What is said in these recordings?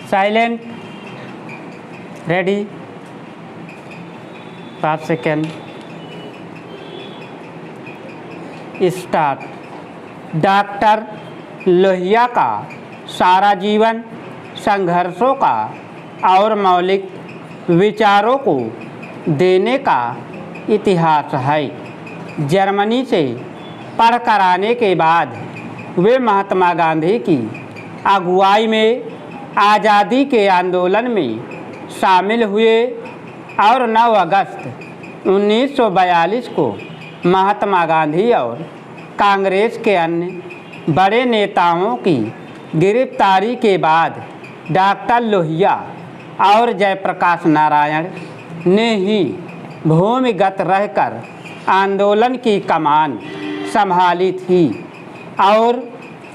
Silent, ready, 5 second, start. Doctor Lohia का सारा जीवन संघर्षों का और मौलिक विचारों को देने का इतिहास है। जर्मनी से पढ़कर आने के बाद वे महात्मा गांधी की अगुवाई में आज़ादी के आंदोलन में शामिल हुए और 9 अगस्त 1942 को महात्मा गांधी और कांग्रेस के अन्य बड़े नेताओं की गिरफ्तारी के बाद डॉक्टर लोहिया और जयप्रकाश नारायण ने ही भूमिगत रहकर आंदोलन की कमान संभाली थी और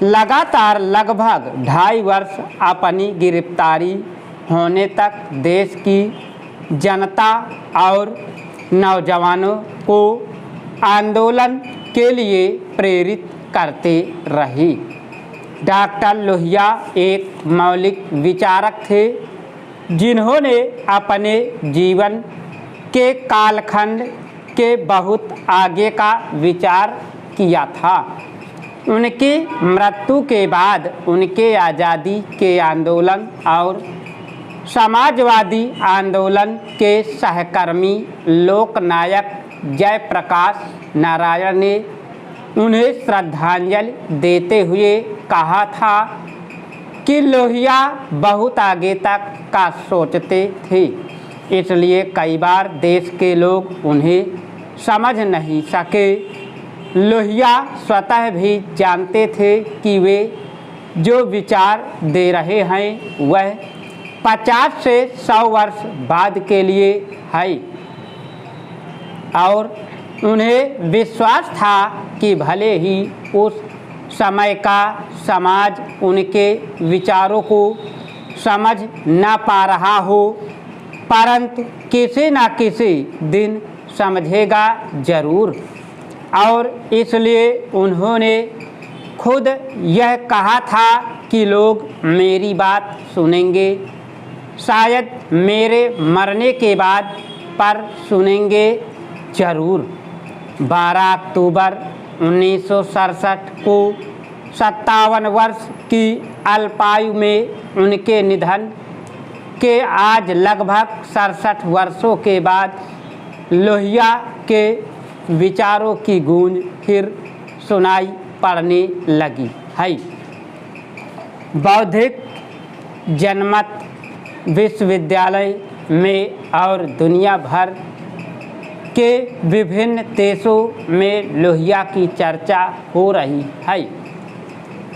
लगातार लगभग 2.5 वर्ष अपनी गिरफ्तारी होने तक देश की जनता और नौजवानों को आंदोलन के लिए प्रेरित करते रही। डॉक्टर लोहिया एक मौलिक विचारक थे जिन्होंने अपने जीवन के कालखंड के बहुत आगे का विचार किया था। उनकी मृत्यु के बाद उनके आज़ादी के आंदोलन और समाजवादी आंदोलन के सहकर्मी लोकनायक जयप्रकाश नारायण ने उन्हें श्रद्धांजलि देते हुए कहा था कि लोहिया बहुत आगे तक का सोचते थे, इसलिए कई बार देश के लोग उन्हें समझ नहीं सके। लोहिया स्वतः भी जानते थे कि वे जो विचार दे रहे हैं वह 50 से 100 वर्ष बाद के लिए है और उन्हें विश्वास था कि भले ही उस समय का समाज उनके विचारों को समझ न पा रहा हो, परंतु किसी न किसी दिन समझेगा जरूर। और इसलिए उन्होंने खुद यह कहा था कि लोग मेरी बात सुनेंगे, शायद मेरे मरने के बाद पर सुनेंगे जरूर। 12 अक्टूबर 1967 को 57 वर्ष की अल्पायु में उनके निधन के आज लगभग 67 वर्षों के बाद लोहिया के विचारों की गूंज फिर सुनाई पड़ने लगी है। बौद्धिक जनमत विश्वविद्यालय में और दुनिया भर के विभिन्न देशों में लोहिया की चर्चा हो रही है।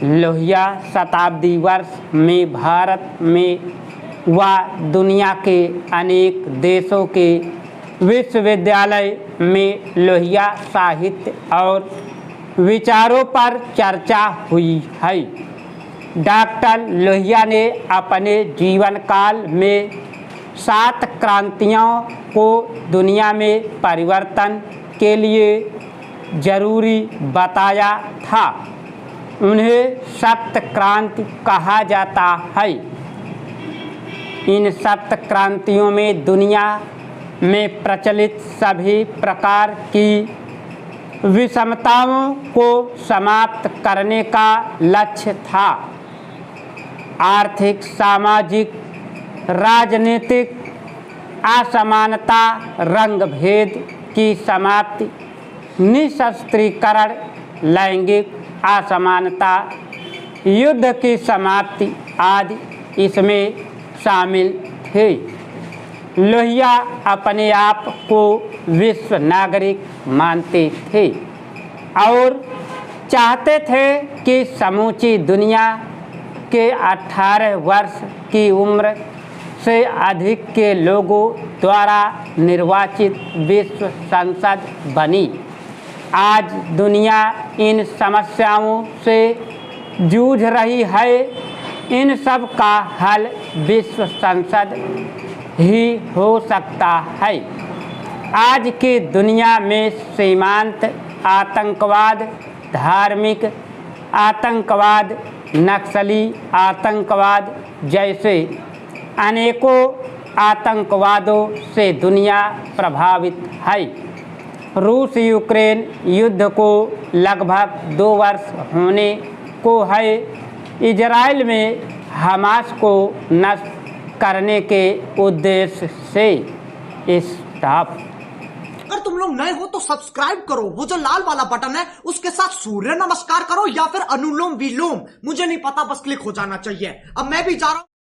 लोहिया शताब्दी वर्ष में भारत में व दुनिया के अनेक देशों के विश्वविद्यालय में लोहिया साहित्य और विचारों पर चर्चा हुई है। डॉक्टर लोहिया ने अपने जीवन काल में 7 क्रांतियों को दुनिया में परिवर्तन के लिए जरूरी बताया था। उन्हें सप्त क्रांति कहा जाता है। इन सप्त क्रांतियों में दुनिया में प्रचलित सभी प्रकार की विषमताओं को समाप्त करने का लक्ष्य था। आर्थिक, सामाजिक, राजनीतिक असमानता, रंग भेद की समाप्ति, निशस्त्रीकरण, लैंगिक असमानता, युद्ध की समाप्ति आदि इसमें शामिल थे। लोहिया अपने आप को विश्व नागरिक मानते थे और चाहते थे कि समूची दुनिया के 18 वर्ष की उम्र से अधिक के लोगों द्वारा निर्वाचित विश्व संसद बनी। आज दुनिया इन समस्याओं से जूझ रही है। इन सब का हल विश्व संसद ही हो सकता है। आज की दुनिया में सीमांत आतंकवाद, धार्मिक आतंकवाद, नक्सली आतंकवाद जैसे अनेकों आतंकवादों से दुनिया प्रभावित है। रूस यूक्रेन युद्ध को लगभग 2 वर्ष होने को है। इजराइल में हमास को नष्ट करने के उद्देश्य से स्टॉप। अगर तुम लोग नए हो तो सब्सक्राइब करो, वो जो लाल वाला बटन है उसके साथ सूर्य नमस्कार करो या फिर अनुलोम विलोम, मुझे नहीं पता, बस क्लिक हो जाना चाहिए। अब मैं भी जा रहा हूं।